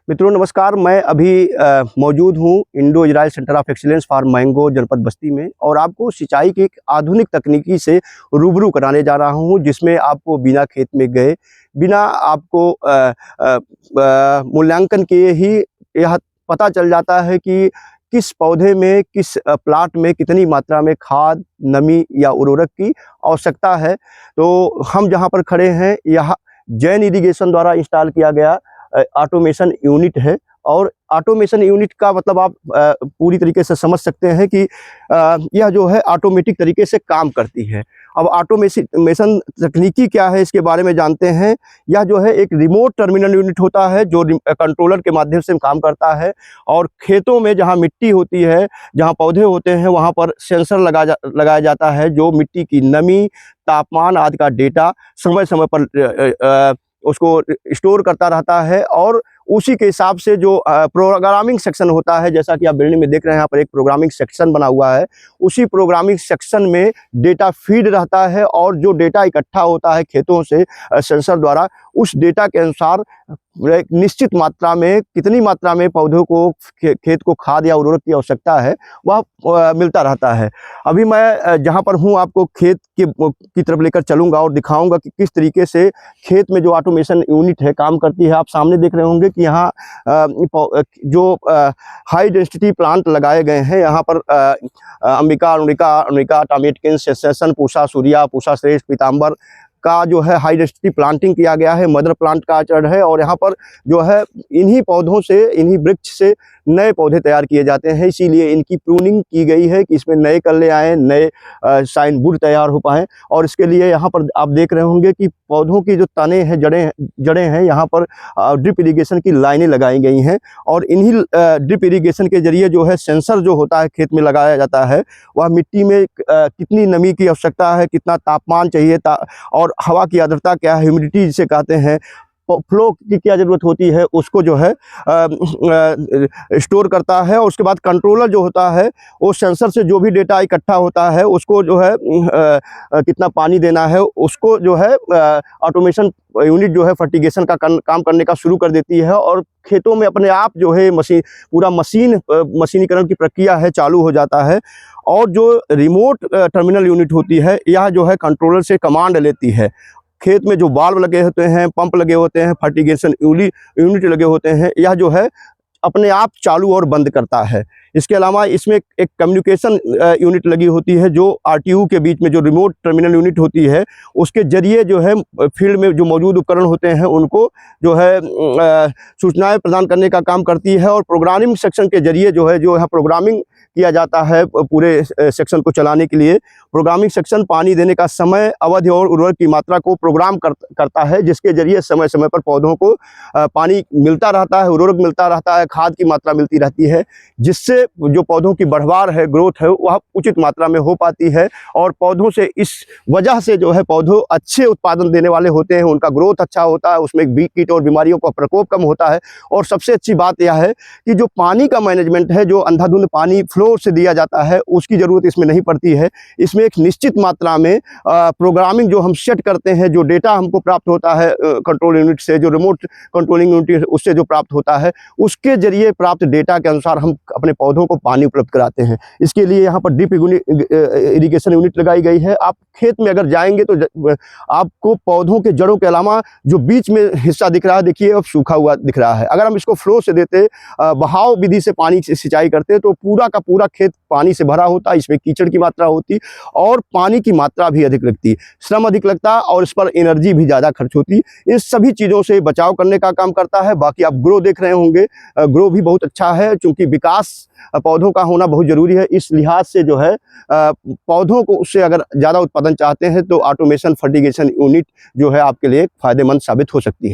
मित्रों नमस्कार। मैं अभी मौजूद हूँ Indo Israel centre of excellence for mango जनपद बस्ती में और आपको सिंचाई की एक आधुनिक तकनीकी से रूबरू कराने जा रहा हूँ, जिसमें आपको बिना खेत में गए, बिना आपको मूल्यांकन किए ही यह पता चल जाता है कि किस पौधे में, किस प्लाट में कितनी मात्रा में खाद, नमी या उर्वरक की आवश्यकता है। तो हम जहाँ पर खड़े हैं, यह जैन इरिगेशन द्वारा इंस्टॉल किया गया ऑटोमेशन यूनिट है। और ऑटोमेशन यूनिट का मतलब आप पूरी तरीके से समझ सकते हैं कि यह जो है ऑटोमेटिक तरीके से काम करती है। अब ऑटोमेशन तकनीकी क्या है, इसके बारे में जानते हैं। यह जो है एक रिमोट टर्मिनल यूनिट होता है जो कंट्रोलर के माध्यम से काम करता है। और खेतों में जहां मिट्टी होती है, जहां पौधे होते हैं, वहां पर सेंसर लगाया जाता है जो मिट्टी की नमी, तापमान आदि का डेटा समय समय पर उसको स्टोर करता रहता है। और उसी के हिसाब से जो प्रोग्रामिंग सेक्शन होता है, जैसा कि आप बिल्डिंग में देख रहे हैं, यहाँ पर एक प्रोग्रामिंग सेक्शन बना हुआ है। उसी प्रोग्रामिंग सेक्शन में डेटा फीड रहता है और जो डेटा इकट्ठा होता है खेतों से सेंसर द्वारा, उस डेटा के अनुसार एक निश्चित मात्रा में, कितनी मात्रा में पौधों को, खेत को खाद या उर्वरक की आवश्यकता है, वह मिलता रहता है। अभी मैं जहाँ पर हूँ आपको खेत की तरफ लेकर चलूँगा और दिखाऊंगा कि किस तरीके से खेत में जो ऑटोमेशन यूनिट है काम करती है। आप सामने देख रहे होंगे कि यहाँ जो हाई डेंसिटी प्लांट लगाए गए हैं, यहाँ पर अंबिका, अरुणिका, टॉमेटिकन, सेशन, पूषा सूर्या, पूषा श्रेष्ठ, पीताम्बर का जो है हाई डेंसिटी प्लांटिंग किया गया है। मदर प्लांट का आचरण है और यहाँ पर जो है इन्हीं पौधों से, इन्हीं वृक्ष से नए पौधे तैयार किए जाते हैं। इसीलिए इनकी प्रूनिंग की गई है कि इसमें नए कल्ले आए, नए साइन वुड तैयार हो पाएँ। और इसके लिए यहाँ पर आप देख रहे होंगे कि पौधों की जो तने हैं, जड़ें हैं, यहाँ पर ड्रिप इरीगेशन की लाइनें लगाई गई हैं। और इन्हीं ड्रिप इरीगेशन के जरिए जो है सेंसर जो होता है खेत में लगाया जाता है, वह मिट्टी में कितनी नमी की आवश्यकता है, कितना तापमान चाहिए, और हवा की आर्द्रता क्या है, ह्यूमिडिटी जिसे कहते हैं, फ्लो की क्या ज़रूरत होती है, उसको जो है स्टोर करता है। और उसके बाद कंट्रोलर जो होता है, वो सेंसर से जो भी डेटा इकट्ठा होता है, उसको जो है कितना पानी देना है, उसको जो है ऑटोमेशन यूनिट जो है फर्टिगेशन का काम करने का शुरू कर देती है। और खेतों में अपने आप जो है पूरा मशीनीकरण की प्रक्रिया है चालू हो जाता है। और जो रिमोट टर्मिनल यूनिट होती है, यह जो है कंट्रोलर से कमांड लेती है। खेत में जो वाल्व लगे होते हैं, पंप लगे होते हैं, फर्टिगेशन यूनिट लगे होते हैं, यह जो है अपने आप चालू और बंद करता है। इसके अलावा इसमें एक कम्युनिकेशन यूनिट लगी होती है जो आरटीयू के बीच में, जो रिमोट टर्मिनल यूनिट होती है, उसके जरिए जो है फील्ड में जो मौजूद उपकरण होते हैं उनको जो है सूचनाएं प्रदान करने का काम करती है। और प्रोग्रामिंग सेक्शन के जरिए जो है प्रोग्रामिंग किया जाता है पूरे सेक्शन को चलाने के लिए। प्रोग्रामिंग सेक्शन पानी देने का समय, अवधि और उर्वरक की मात्रा को प्रोग्राम करता है, जिसके जरिए समय समय पर पौधों को पानी मिलता रहता है, उर्वरक मिलता रहता है, खाद की मात्रा मिलती रहती है, जिससे जो पौधों की बढ़वार है, ग्रोथ है, वह उचित मात्रा में हो पाती है। और पौधों से इस वजह से जो है पौधों अच्छे उत्पादन देने वाले होते हैं, उनका ग्रोथ अच्छा होता है, उसमें कीट और बीमारियों का प्रकोप कम होता है। और सबसे अच्छी बात यह है कि जो पानी का मैनेजमेंट है, जो अंधाधुंध पानी फ्लो से दिया जाता है, उसकी ज़रूरत इसमें नहीं पड़ती है। इसमें एक निश्चित मात्रा में प्रोग्रामिंग जो हम सेट करते हैं, जो डेटा हमको प्राप्त होता है कंट्रोल यूनिट से, जो रिमोट कंट्रोलिंग यूनिट उससे जो प्राप्त होता है, उसके जरिए प्राप्त डेटा के अनुसार हम अपने पौधों को पानी उपलब्ध कराते हैं। इसके लिए यहाँ पर ड्रिप इरिगेशन यूनिट लगाई गई है। आप खेत में अगर जाएंगे तो आपको पौधों के जड़ों के अलावा जो बीच में हिस्सा दिख रहा है, देखिए अब सूखा हुआ दिख रहा है। अगर हम इसको फ्लो से देते, बहाव विधि से पानी से सिंचाई करते, तो पूरा का पूरा खेत पानी से भरा होता, इसमें कीचड़ की मात्रा होती और पानी की मात्रा भी अधिक लगती, श्रम अधिक लगता और इस पर एनर्जी भी ज़्यादा खर्च होती। इन सभी चीज़ों से बचाव करने का काम करता है। बाकी आप ग्रो देख रहे होंगे, ग्रो भी बहुत अच्छा है, क्योंकि विकास पौधों का होना बहुत ज़रूरी है। इस लिहाज से जो है पौधों को उससे अगर ज़्यादा उत्पादन चाहते हैं तो ऑटोमेशन फर्टिगेशन यूनिट जो है आपके लिए फ़ायदेमंद साबित हो सकती है।